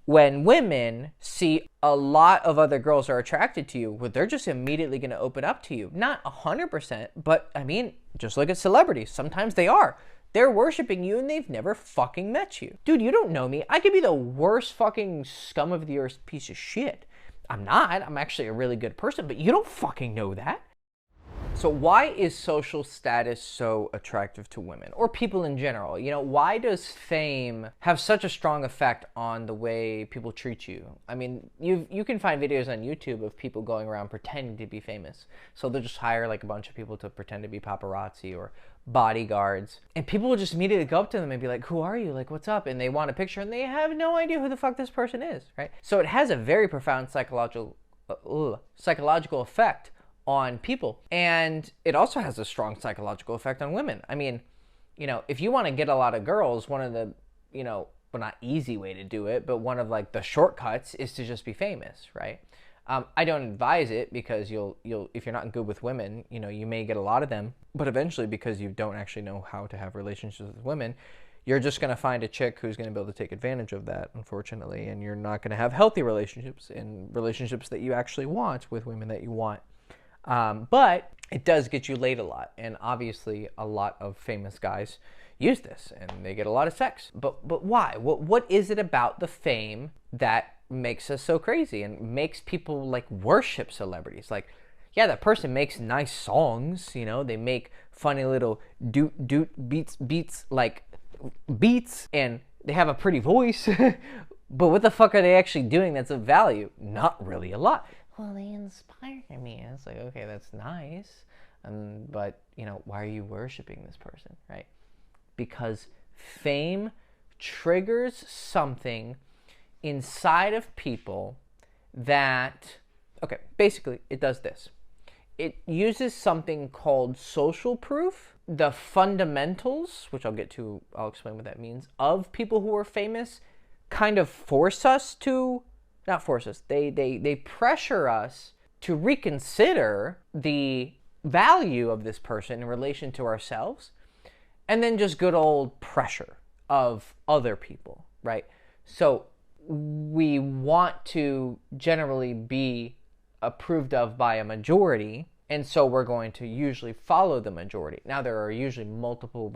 When women see a lot of other girls are attracted to you, well, they're just immediately going to open up to you. Not 100%, but I mean, just look at celebrities. Sometimes they are. They're worshiping you and they've never fucking met you. Dude, you don't know me. I could be the worst fucking scum of the earth piece of shit. I'm not. I'm actually a really good person, but you don't fucking know that. So why is social status so attractive to women or people in general? You know, why does fame have such a strong effect on the way people treat you? I mean, you can find videos on YouTube of people going around pretending to be famous. So they'll just hire like a bunch of people to pretend to be paparazzi or bodyguards. And people will just immediately go up to them and be like, who are you? Like, what's up? And they want a picture and they have no idea who the fuck this person is, right? So it has a very profound psychological effect on people. And it also has a strong psychological effect on women. I mean, you know, if you want to get a lot of girls, one of the, you know, well, not easy way to do it, but one of like the shortcuts is to just be famous, right? I don't advise it because you'll if you're not good with women, you know, you may get a lot of them, but eventually because you don't actually know how to have relationships with women, you're just going to find a chick who's going to be able to take advantage of that, unfortunately, and you're not going to have healthy relationships and relationships that you actually want with women that you want. But it does get you laid a lot, and obviously a lot of famous guys use this and they get a lot of sex. But why? What is it about the fame that makes us so crazy and makes people like worship celebrities? Like, yeah, that person makes nice songs, you know, they make funny little doot beats like beats, and they have a pretty voice. But what the fuck are they actually doing that's of value? Not really a lot. Well, they inspire me. It's like, okay, that's nice. But, you know, why are you worshiping this person, right? Because fame triggers something inside of people that, okay, basically it does this. It uses something called social proof. The fundamentals, which I'll explain what that means, of people who are famous kind of force us to, not force us, they pressure us to reconsider the value of this person in relation to ourselves, and then just good old pressure of other people, right? So we want to generally be approved of by a majority, and so we're going to usually follow the majority. Now, there are usually multiple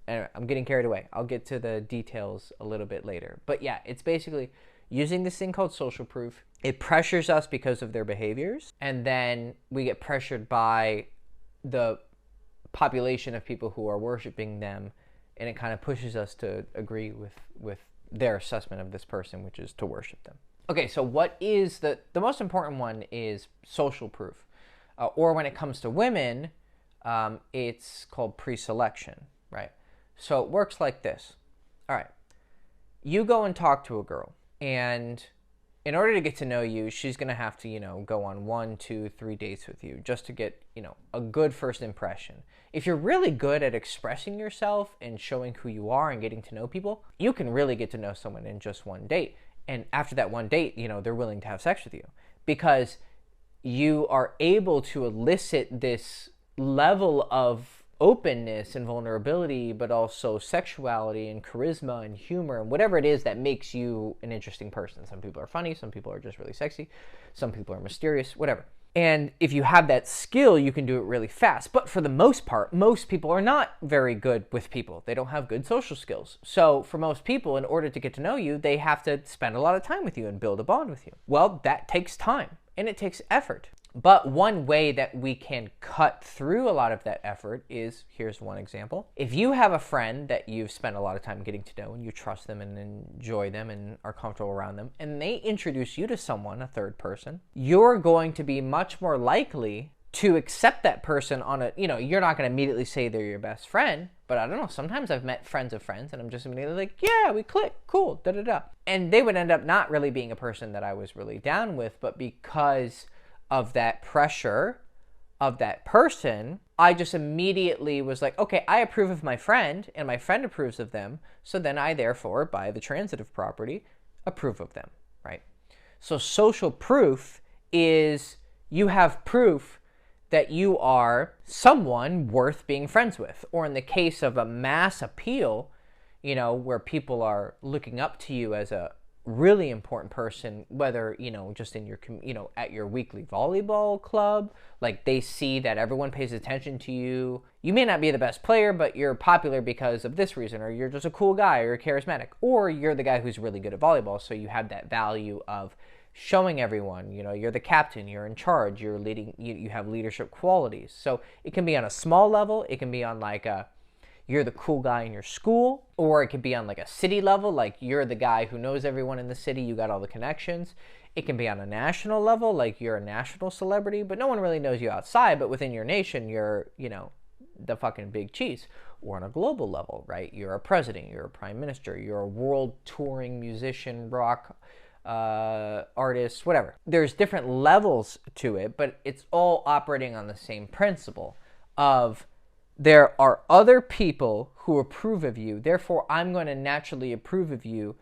anyway, I'm getting carried away. I'll get to the details a little bit later. But yeah, it's basically using this thing called social proof. It pressures us because of their behaviors, and then we get pressured by the population of people who are worshiping them, and it kind of pushes us to agree with their assessment of this person, which is to worship them. Okay, so what is the most important one is social proof. Or when it comes to women, it's called preselection, right? So it works like this. All right, you go and talk to a girl, and in order to get to know you, she's going to have to, you know, go on 1, 2, 3 dates with you just to get, you know, a good first impression. If you're really good at expressing yourself and showing who you are and getting to know people, you can really get to know someone in just one date. And after that one date, you know, they're willing to have sex with you because you are able to elicit this level of openness and vulnerability, but also sexuality and charisma and humor and whatever it is that makes you an interesting person. Some people are funny, some people are just really sexy, some people are mysterious, whatever. And if you have that skill, you can do it really fast. But for the most part, most people are not very good with people. They don't have good social skills. So for most people, in order to get to know you, they have to spend a lot of time with you and build a bond with you. Well, that takes time and it takes effort. But one way that we can cut through a lot of that effort is, here's one example. If you have a friend that you've spent a lot of time getting to know and you trust them and enjoy them and are comfortable around them, and they introduce you to someone, a third person, you're going to be much more likely to accept that person on a, you know, you're not going to immediately say they're your best friend, but I don't know, sometimes I've met friends of friends and I'm just immediately like, yeah, we click, cool, da-da-da. And they would end up not really being a person that I was really down with, but because of that pressure of that person, I just immediately was like, okay, I approve of my friend and my friend approves of them. So then I therefore, by the transitive property, approve of them, right? So social proof is you have proof that you are someone worth being friends with. Or in the case of a mass appeal, you know, where people are looking up to you as a really important person, whether, just in your, at your weekly volleyball club, like they see that everyone pays attention to you. You may not be the best player, but you're popular because of this reason, or you're just a cool guy, or you're charismatic, or you're the guy who's really good at volleyball. So you have that value of showing everyone, you're the captain, you're in charge, you're leading, you have leadership qualities. So it can be on a small level. It can be on like you're the cool guy in your school, or it could be on like a city level, like you're the guy who knows everyone in the city, you got all the connections. It can be on a national level, like you're a national celebrity, but no one really knows you outside, but within your nation, you're, the fucking big cheese. Or on a global level, right? You're a president, you're a prime minister, you're a world touring musician, rock artist, whatever. There's different levels to it, but it's all operating on the same principle of there are other people who approve of you, therefore I'm going to naturally approve of you,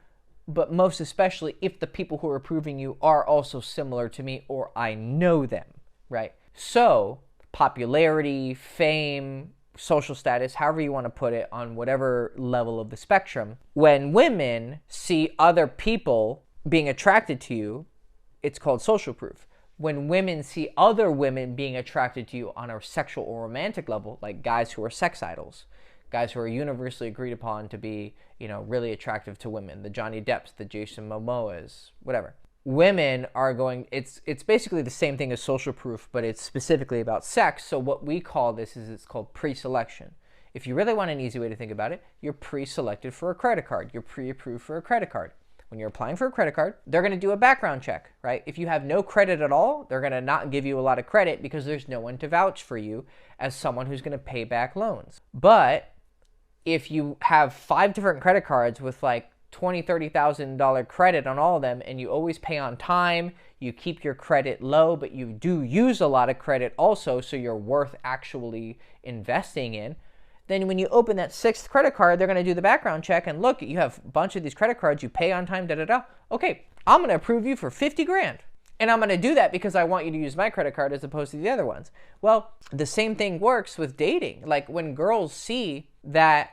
but most especially if the people who are approving you are also similar to me or I know them, right? So popularity, fame, social status, however you want to put it, on whatever level of the spectrum, when women see other people being attracted to you, it's called social proof. When women see other women being attracted to you on a sexual or romantic level, like guys who are sex idols, guys who are universally agreed upon to be, really attractive to women, the Johnny Depps, the Jason Momoas, whatever. Women are going, it's basically the same thing as social proof, but it's specifically about sex. So what we call this is, it's called preselection. If you really want an easy way to think about it, you're pre-selected for a credit card. You're pre-approved for a credit card. When you're applying for a credit card, they're going to do a background check, right? If you have no credit at all, they're going to not give you a lot of credit because there's no one to vouch for you as someone who's going to pay back loans. But if you have 5 different credit cards with like $20,000, $30,000 credit on all of them, and you always pay on time, you keep your credit low, but you do use a lot of credit also, so you're worth actually investing in, then when you open that 6th credit card, they're going to do the background check and look, you have a bunch of these credit cards, you pay on time, da-da-da. Okay, I'm going to approve you for 50 grand. And I'm going to do that because I want you to use my credit card as opposed to the other ones. Well, the same thing works with dating. Like when girls see that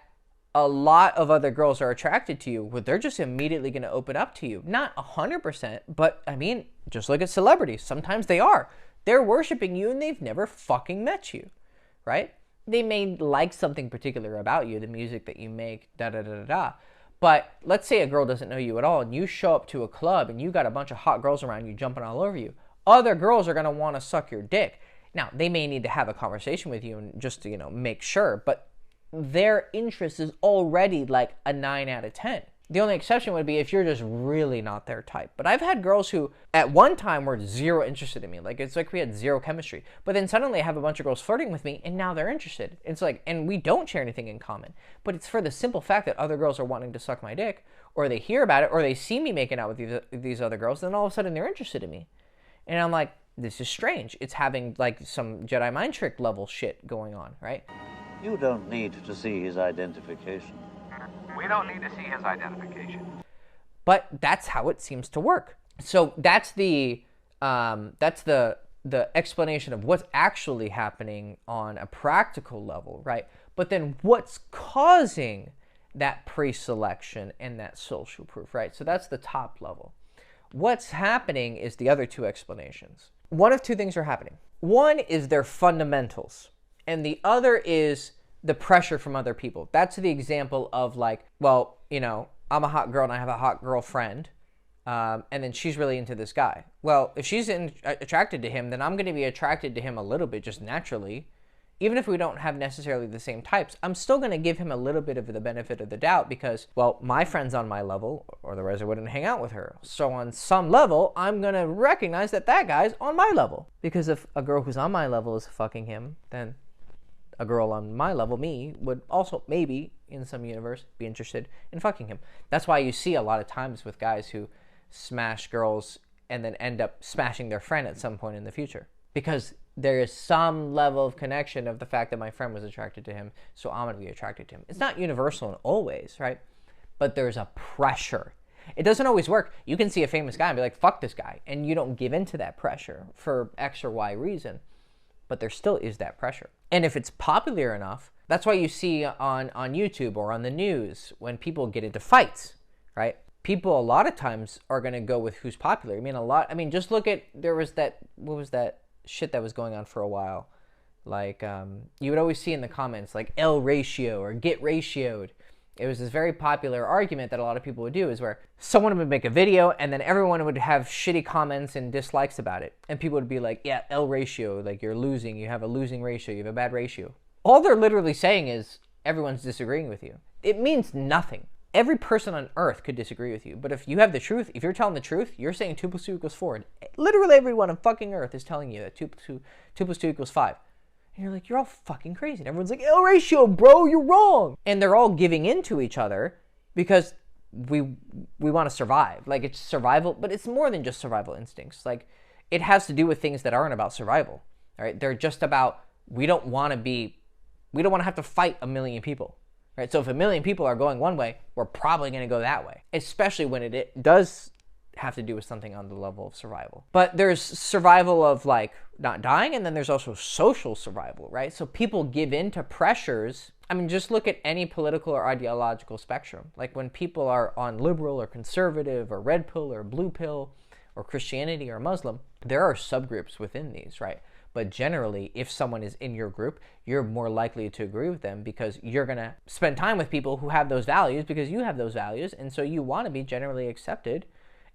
a lot of other girls are attracted to you, well, they're just immediately going to open up to you. Not 100%, but I mean, just look at celebrities. Sometimes they are. They're worshiping you and they've never fucking met you, right? They may like something particular about you, the music that you make, da-da-da-da-da. But let's say a girl doesn't know you at all and you show up to a club and you got a bunch of hot girls around you jumping all over you. Other girls are going to want to suck your dick. Now, they may need to have a conversation with you and just to, make sure, but their interest is already like a 9 out of 10. The only exception would be if you're just really not their type. But I've had girls who at one time were zero interested in me. Like it's like we had zero chemistry. But then suddenly I have a bunch of girls flirting with me and now they're interested. It's like, and we don't share anything in common. But it's for the simple fact that other girls are wanting to suck my dick, or they hear about it, or they see me making out with these other girls, then all of a sudden they're interested in me. And I'm like, this is strange. It's having like some Jedi mind trick level shit going on, right? You don't need to see his identification. We don't need to see his identification. But that's how it seems to work. So that's the explanation of what's actually happening on a practical level, right? But then what's causing that pre-selection and that social proof, right? So that's the top level. What's happening is the other two explanations. One of two things are happening. One is their fundamentals, and the other is the pressure from other people. That's the example of like, well, I'm a hot girl and I have a hot girlfriend, and then she's really into this guy. Well, if she's attracted to him, then I'm going to be attracted to him a little bit just naturally. Even if we don't have necessarily the same types, I'm still going to give him a little bit of the benefit of the doubt because, well, my friend's on my level, or otherwise I wouldn't hang out with her. So on some level, I'm going to recognize that that guy's on my level. Because if a girl who's on my level is fucking him, then a girl on my level, me, would also maybe, in some universe, be interested in fucking him. That's why you see a lot of times with guys who smash girls and then end up smashing their friend at some point in the future. Because there is some level of connection of the fact that my friend was attracted to him, so I'm going to be attracted to him. It's not universal in all ways, right? But there's a pressure. It doesn't always work. You can see a famous guy and be like, fuck this guy, and you don't give in to that pressure for X or Y reason. But there still is that pressure. And if it's popular enough, that's why you see on YouTube or on the news when people get into fights, right? people a lot of times are going to go with who's popular. I mean, just look at, there was that, what was that shit that was going on for a while? Like, you would always see in the comments, like, L ratio or get ratioed. It was this very popular argument that a lot of people would do, is where someone would make a video and then everyone would have shitty comments and dislikes about it. And people would be like, yeah, L ratio, like you're losing, you have a losing ratio, you have a bad ratio. All they're literally saying is everyone's disagreeing with you. It means nothing. Every person on earth could disagree with you. But if you have the truth, if you're telling the truth, you're saying 2 + 2 = 4. And literally everyone on fucking earth is telling you that 2 + 2 = 5. And you're like, you're all fucking crazy. And everyone's like, L ratio, bro, you're wrong. And they're all giving in to each other because we want to survive. Like, it's survival, but it's more than just survival instincts. Like, it has to do with things that aren't about survival. All right? They're just about, we don't want to have to fight a million people. Right? So if a million people are going one way, we're probably going to go that way. Especially when it does have to do with something on the level of survival. But there's survival of, like, not dying, and then there's also social survival, right? So people give in to pressures. I mean, just look at any political or ideological spectrum. Like, when people are on liberal or conservative or red pill or blue pill or Christianity or Muslim, there are subgroups within these, right? But generally, if someone is in your group, you're more likely to agree with them because you're going to spend time with people who have those values because you have those values, and so you want to be generally accepted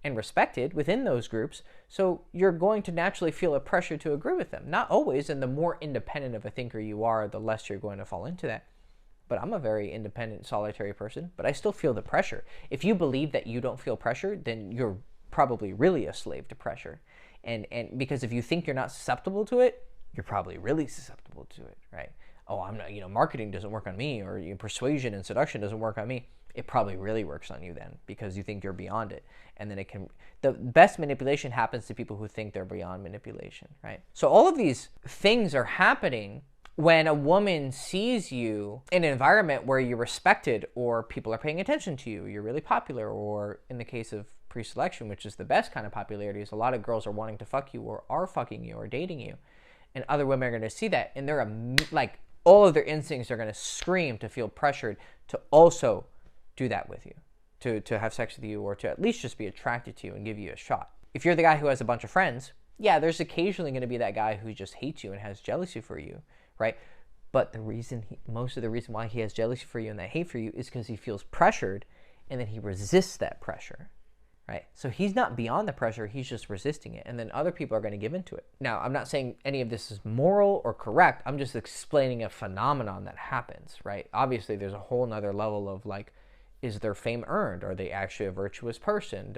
and respected within those groups, so you're going to naturally feel a pressure to agree with them. Not always, and the more independent of a thinker you are, the less you're going to fall into that. But I'm a very independent, solitary person, but I still feel the pressure. If you believe that you don't feel pressure, then you're probably really a slave to pressure. And because if you think you're not susceptible to it, you're probably really susceptible to it, right? Oh, I'm not, marketing doesn't work on me, or persuasion and seduction doesn't work on me. It probably really works on you then, because you think you're beyond it. And then the best manipulation happens to people who think they're beyond manipulation, right? So all of these things are happening when a woman sees you in an environment where you're respected, or people are paying attention to you, you're really popular, or in the case of preselection, which is the best kind of popularity, is a lot of girls are wanting to fuck you, or are fucking you, or dating you. And other women are going to see that, and they're like, all of their instincts are going to scream to feel pressured to also do that with you, to have sex with you, or to at least just be attracted to you and give you a shot. If you're the guy who has a bunch of friends, yeah, there's occasionally going to be that guy who just hates you and has jealousy for you, right? But most of the reason why he has jealousy for you and that hate for you is because he feels pressured, and then he resists that pressure, right? So he's not beyond the pressure, he's just resisting it, and then other people are going to give into it. Now, I'm not saying any of this is moral or correct, I'm just explaining a phenomenon that happens, right? Obviously, there's a whole nother level of, like, is their fame earned? Are they actually a virtuous person?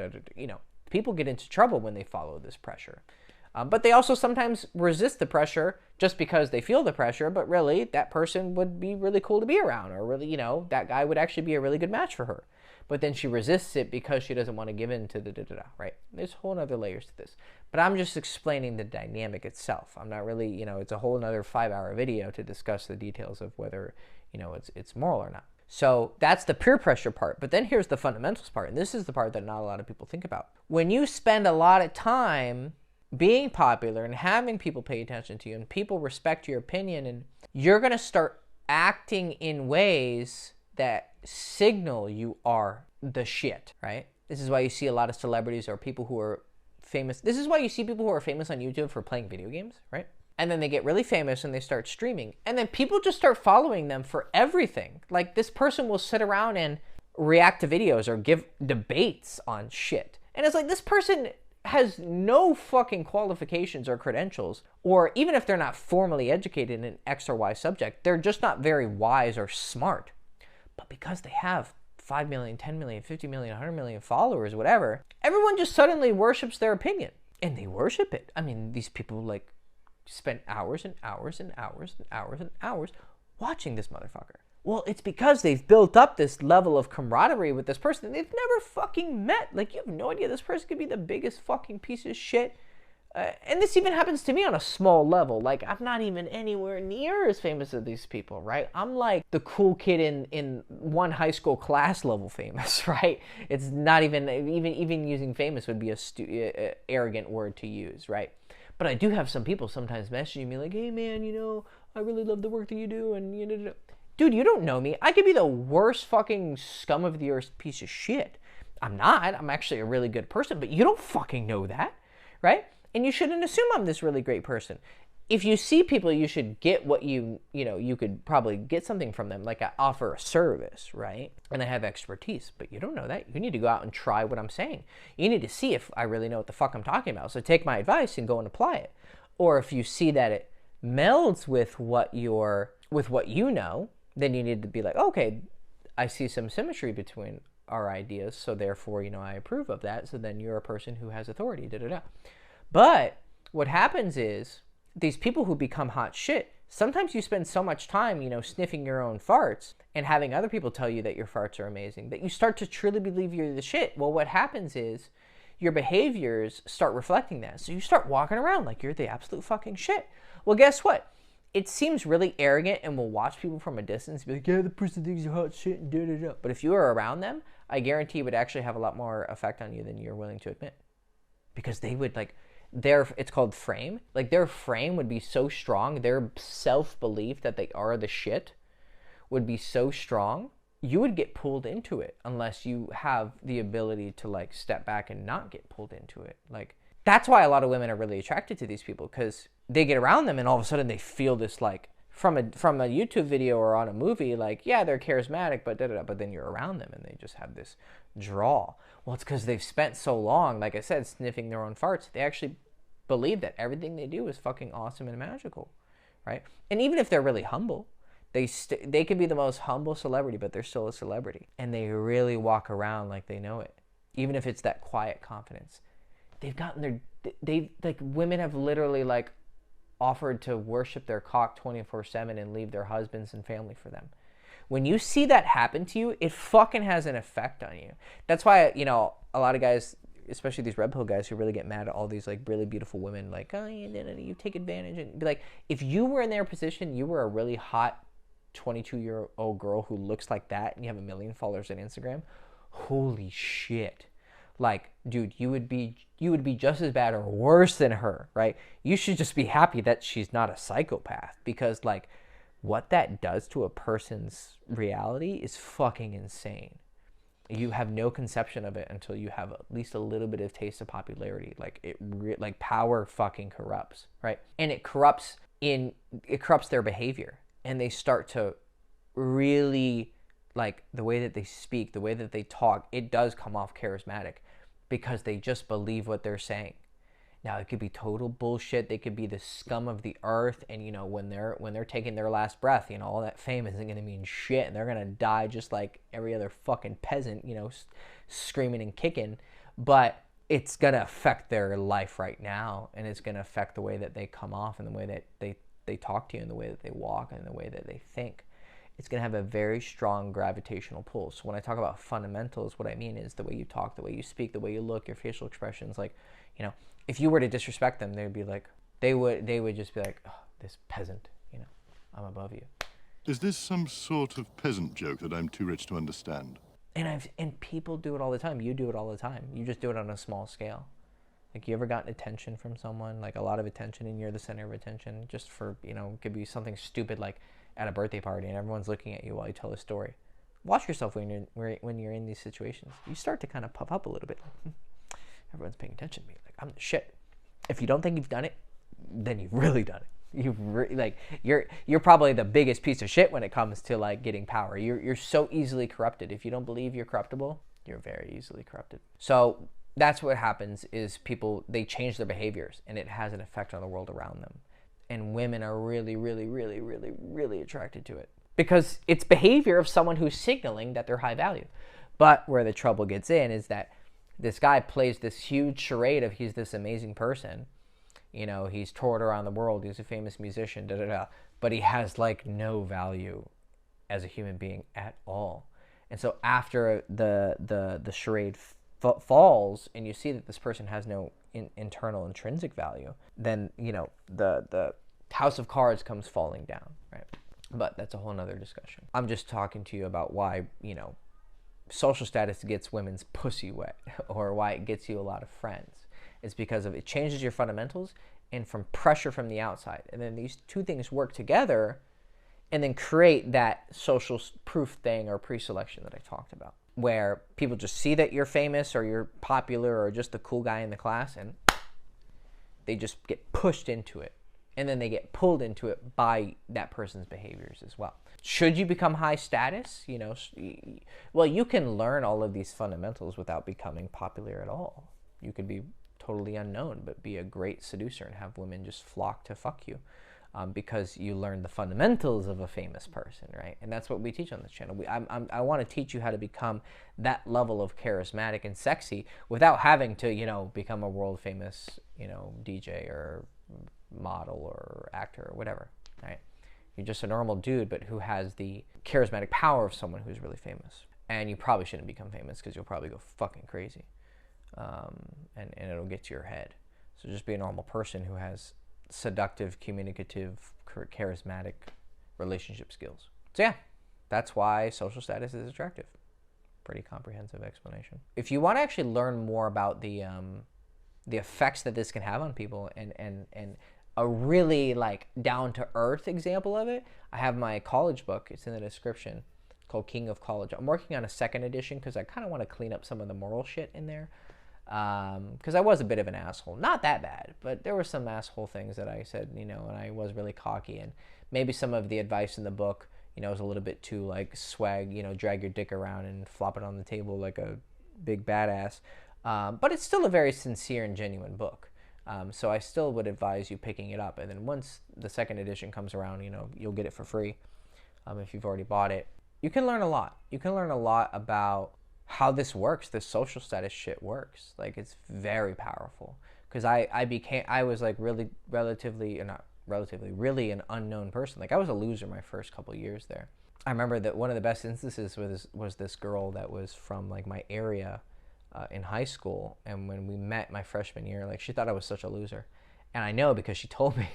People get into trouble when they follow this pressure. But they also sometimes resist the pressure just because they feel the pressure, but really, that person would be really cool to be around, or really, that guy would actually be a really good match for her. But then she resists it because she doesn't want to give in to right? There's whole other layers to this. But I'm just explaining the dynamic itself. I'm not really, it's a whole another 5-hour video to discuss the details of whether, it's moral or not. So that's the peer pressure part. But then here's the fundamentals part. And this is the part that not a lot of people think about. When you spend a lot of time being popular and having people pay attention to you and people respect your opinion, and you're going to start acting in ways that signal you are the shit, right? This is why you see a lot of celebrities or people who are famous. This is why you see people who are famous on YouTube for playing video games, right? And then they get really famous and they start streaming. And then people just start following them for everything. Like, this person will sit around and react to videos or give debates on shit. And it's like, this person has no fucking qualifications or credentials, or even if they're not formally educated in an X or Y subject, they're just not very wise or smart. But because they have 5 million, 10 million, 50 million, 100 million followers, whatever, everyone just suddenly worships their opinion. And they worship it. I mean, these people, like, spend hours and hours and hours and hours and hours watching this motherfucker. Well, it's because they've built up this level of camaraderie with this person they've never fucking met. Like, you have no idea this person could be the biggest fucking piece of shit. And this even happens to me on a small level. Like, I'm not even anywhere near as famous as these people, right? I'm like the cool kid in one high school class level famous, right? It's not even using famous would be a arrogant word to use, right? But I do have some people sometimes messaging me like, hey man, I really love the work that you do, and dude, you don't know me. I could be the worst fucking scum of the earth piece of shit. I'm not. I'm actually a really good person, but you don't fucking know that, right? And you shouldn't assume I'm this really great person. If you see people, you should get what you could probably get something from them, like I offer a service, right? And I have expertise, but you don't know that. You need to go out and try what I'm saying. You need to see if I really know what the fuck I'm talking about. So take my advice and go and apply it. Or if you see that it melds with what you know, then you need to be like, okay, I see some symmetry between our ideas, so therefore, I approve of that. So then you're a person who has authority, But what happens is, these people who become hot shit, sometimes you spend so much time, sniffing your own farts and having other people tell you that your farts are amazing, that you start to truly believe you're the shit. Well, what happens is your behaviors start reflecting that. So you start walking around like you're the absolute fucking shit. Well, guess what? It seems really arrogant and will watch people from a distance be like, yeah, the person thinks you're hot shit and da-da-da. But if you were around them, I guarantee it would actually have a lot more effect on you than you're willing to admit. Because they would it's called frame. Like their frame would be so strong, their self-belief that they are the shit would be so strong, you would get pulled into it unless you have the ability to step back and not get pulled into it. That's why a lot of women are really attracted to these people, because they get around them and all of a sudden they feel this from a YouTube video or on a movie, yeah, they're charismatic, but da-da-da, but then you're around them and they just have this draw. Well, it's because they've spent so long, like I said, sniffing their own farts. They actually believe that everything they do is fucking awesome and magical, right? And even if they're really humble, they can be the most humble celebrity, but they're still a celebrity. And they really walk around like they know it, even if it's that quiet confidence. They've gotten women have literally offered to worship their cock 24/7 and leave their husbands and family for them. When you see that happen to you, it fucking has an effect on you. That's why, a lot of guys, especially these red pill guys, who really get mad at all these really beautiful women, oh, you take advantage, and be like, if you were in their position, you were a really hot 22-year-old girl who looks like that, and you have 1 million followers on Instagram, holy shit. Dude, you would be just as bad or worse than her, right? You should just be happy that she's not a psychopath, because what that does to a person's reality is fucking insane. You have no conception of it until you have at least a little bit of taste of popularity. Power fucking corrupts, right? And it corrupts their behavior, and they start to really the way that they speak, the way that they talk. It does come off charismatic because they just believe what they're saying. Now, it could be total bullshit. They could be the scum of the earth, and when they're taking their last breath, all that fame isn't going to mean shit, and they're going to die just like every other fucking peasant, screaming and kicking. But it's going to affect their life right now, and it's going to affect the way that they come off, and the way that they talk to you, and the way that they walk, and the way that they think. It's going to have a very strong gravitational pull. So when I talk about fundamentals, what I mean is the way you talk, the way you speak, the way you look, your facial expressions. If you were to disrespect them, they'd be they would just be like, oh, this peasant, I'm above you. Is this some sort of peasant joke that I'm too rich to understand? And people do it all the time. You do it all the time. You just do it on a small scale. You ever gotten attention from someone, a lot of attention, and you're the center of attention, just for, could be something stupid at a birthday party, and everyone's looking at you while you tell a story. Watch yourself when you're in these situations. You start to kind of puff up a little bit. Everyone's paying attention to me. I'm the shit. If you don't think you've done it, then you've really done it. You're probably the biggest piece of shit when it comes to getting power. You're so easily corrupted. If you don't believe you're corruptible, you're very easily corrupted. So that's what happens is people, they change their behaviors, and it has an effect on the world around them. And women are really, really, really, really, really attracted to it, because it's behavior of someone who's signaling that they're high value. But where the trouble gets in is that this guy plays this huge charade of he's this amazing person. He's toured around the world. He's a famous musician, but he has no value as a human being at all. And so after the charade falls, and you see that this person has no internal intrinsic value, then the house of cards comes falling down, right? But that's a whole nother discussion. I'm just talking to you about why social status gets women's pussy wet, or why it gets you a lot of friends. It's because it changes your fundamentals and from pressure from the outside, and then these two things work together and then create that social proof thing or preselection that I talked about. where people just see that you're famous or you're popular or just the cool guy in the class, and they just get pushed into it. And then they get pulled into it by that person's behaviors as well. Should you become high status? You know, well, you can learn all of these fundamentals without becoming popular at all. You could be totally unknown, but be a great seducer and have women just flock to fuck you. Because you learn the fundamentals of a famous person, right? And that's what we teach on this channel. I want to teach you how to become that level of charismatic and sexy without having to, you know, become a world famous, you know, DJ or model or actor or whatever, right? You're just a normal dude, but who has the charismatic power of someone who's really famous. And you probably shouldn't become famous because you'll probably go fucking crazy, and it'll get to your head. So just be a normal person who has seductive, communicative, charismatic relationship skills. So yeah, that's why social status is attractive. Pretty comprehensive explanation. If you want to actually learn more about the effects that this can have on people and a really like down to earth example of it, I have my college book. It's in the description, called King of College. I'm working on a second edition because I kind of want to clean up some of the moral shit in there. Because I was a bit of an asshole. Not that bad, but there were some asshole things that I said, you know, and I was really cocky, and maybe some of the advice in the book, you know, was a little bit too like swag, you know, drag your dick around and flop it on the table like a big badass. But it's still a very sincere and genuine book. So I still would advise you picking it up. And then once the second edition comes around, you know, you'll get it for free if you've already bought it. You can learn a lot. You can learn a lot about how this works, this social status shit works. Like, it's very powerful. Because I was like really an unknown person. Like, I was a loser my first couple years there. I remember that one of the best instances was this girl that was from like my area in high school. And when we met my freshman year, like, she thought I was such a loser. And I know because she told me.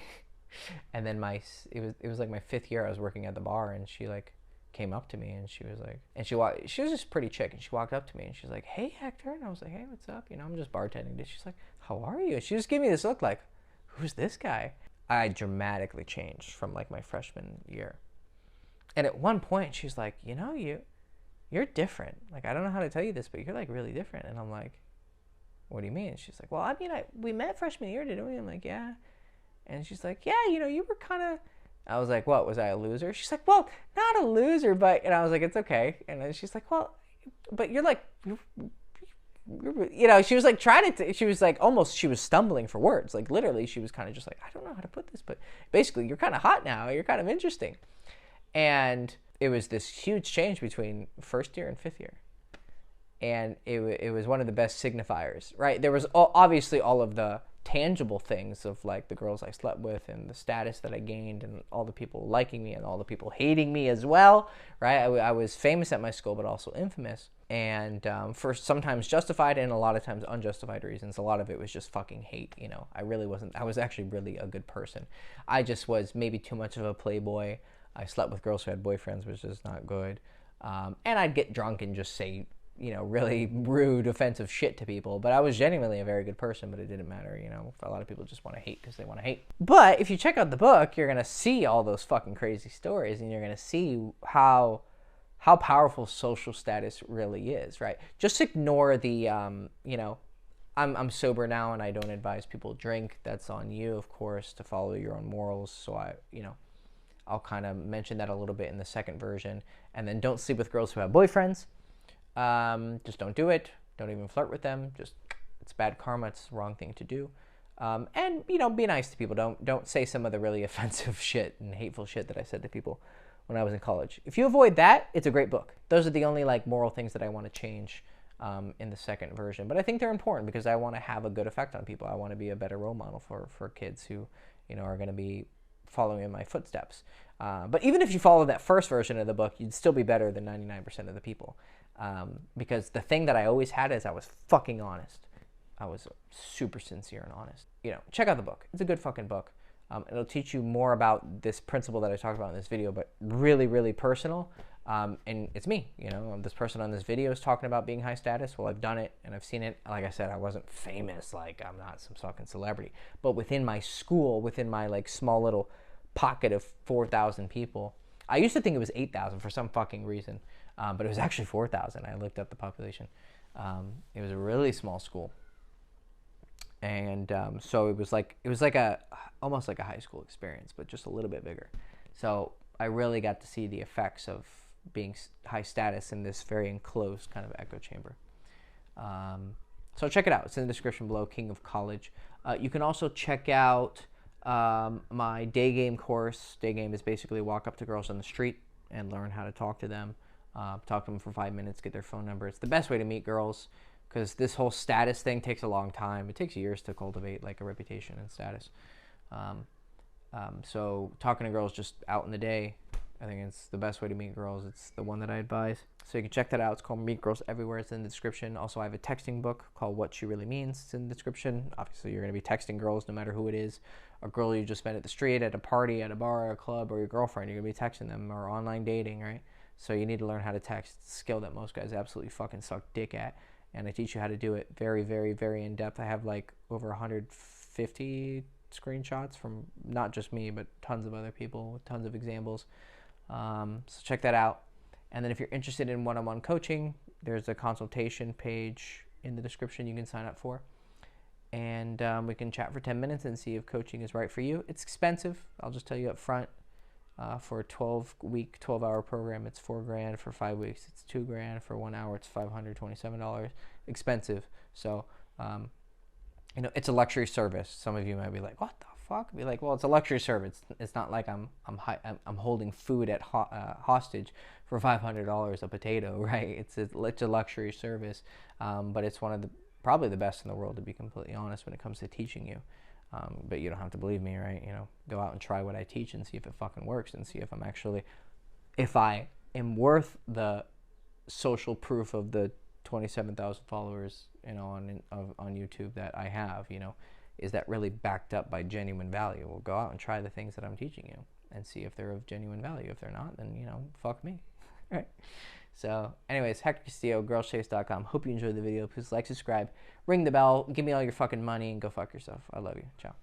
And then it was like my 5th year, I was working at the bar, and she like came up to me, and she was like, she was just a pretty chick, and she walked up to me and she's like, "Hey, Hector." And I was like, "Hey, what's up?" You know, I'm just bartending. She's like, "How are you?" And she just gave me this look like, "Who's this guy?" I dramatically changed from like my freshman year. And at one point she's like, "You know, you're different. Like, I don't know how to tell you this, but you're like really different." And I'm like, "What do you mean?" She's like, "Well, I mean, we met freshman year, didn't we?" I'm like, "Yeah." And she's like, "Yeah, you know, you were kind of..." I was like, "What, was I a loser?" She's like, "Well, not a loser, but..." And I was like, "It's okay." And then she's like, "Well, but you're like, you know," she was like trying to, she was like, almost, she was stumbling for words. Like, literally, she was kind of just like, "I don't know how to put this, but basically, you're kind of hot now. You're kind of interesting." And it was this huge change between first year and 5th year. And it was one of the best signifiers, right? There was obviously all of the tangible things of like the girls I slept with and the status that I gained and all the people liking me and all the people hating me as well, right? I was famous at my school, but also infamous, and for sometimes justified and a lot of times unjustified reasons. A lot of it was just fucking hate, you know. I was actually really a good person. I just was maybe too much of a playboy. I slept with girls who had boyfriends, which is not good. And I'd get drunk and just say, you know, really rude, offensive shit to people. But I was genuinely a very good person, but it didn't matter, you know. A lot of people just want to hate because they want to hate. But if you check out the book, you're going to see all those fucking crazy stories, and you're going to see how powerful social status really is, right? Just ignore the, you know, I'm sober now and I don't advise people drink. That's on you, of course, to follow your own morals. So I'll kind of mention that a little bit in the second version. And then don't sleep with girls who have boyfriends. Just don't do it. Don't even flirt with them. Just, it's bad karma. It's the wrong thing to do. And, you know, be nice to people. Don't say some of the really offensive shit and hateful shit that I said to people when I was in college. If you avoid that, it's a great book. Those are the only like moral things that I want to change in the second version. But I think they're important because I want to have a good effect on people. I want to be a better role model for kids who, you know, are going to be following in my footsteps. But even if you follow that first version of the book, you'd still be better than 99% of the people. Because the thing that I always had is I was fucking honest. I was super sincere and honest. You know, check out the book. It's a good fucking book. It'll teach you more about this principle that I talked about in this video, but really, really personal. And it's me, you know, this person on this video is talking about being high status. Well, I've done it and I've seen it. Like I said, I wasn't famous. Like, I'm not some fucking celebrity, but within my school, within my like small little pocket of 4,000 people, I used to think it was 8,000 for some fucking reason. But it was actually 4,000. I looked up the population. It was a really small school. And so it was like almost like a high school experience, but just a little bit bigger. So I really got to see the effects of being high status in this very enclosed kind of echo chamber. So check it out. It's in the description below, King of College. You can also check out my day game course. Day game is basically walk up to girls on the street and learn how to talk to them. Talk to them for 5 minutes, get their phone number. It's the best way to meet girls, because this whole status thing takes a long time. It takes years to cultivate like a reputation and status. So talking to girls just out in the day, I think it's the best way to meet girls. It's the one that I advise. So you can check that out. It's called Meet Girls Everywhere. It's in the description. Also, I have a texting book called What She Really Means. It's in the description. Obviously, you're going to be texting girls no matter who it is. A girl you just met at the street, at a party, at a bar, a club, or your girlfriend. You're going to be texting them, or online dating, right? So you need to learn how to text. It's a skill that most guys absolutely fucking suck dick at. And I teach you how to do it very, very, very in depth. I have like over 150 screenshots from not just me, but tons of other people with tons of examples. So check that out. And then if you're interested in one-on-one coaching, there's a consultation page in the description you can sign up for. And we can chat for 10 minutes and see if coaching is right for you. It's expensive. I'll just tell you up front. For a 12-week, 12-hour program, it's $4,000. For 5 weeks, it's $2,000. For 1 hour, it's $527. Expensive. So, it's a luxury service. Some of you might be like, "What the fuck?" Be like, "Well, it's a luxury service. It's not like I'm holding food at hostage for $500 a potato, right? It's a luxury service, but it's one of probably the best in the world, to be completely honest, when it comes to teaching you. But you don't have to believe me, right? Go out and try what I teach and see if it fucking works, and see if I am worth the social proof of the 27,000 followers, on YouTube that I have. Is that really backed up by genuine value? Well, go out and try the things that I'm teaching you and see if they're of genuine value. If they're not, then fuck me. All right. So, anyways, Hector Castillo, girlschase.com. Hope you enjoyed the video. Please like, subscribe, ring the bell, give me all your fucking money, and go fuck yourself. I love you. Ciao.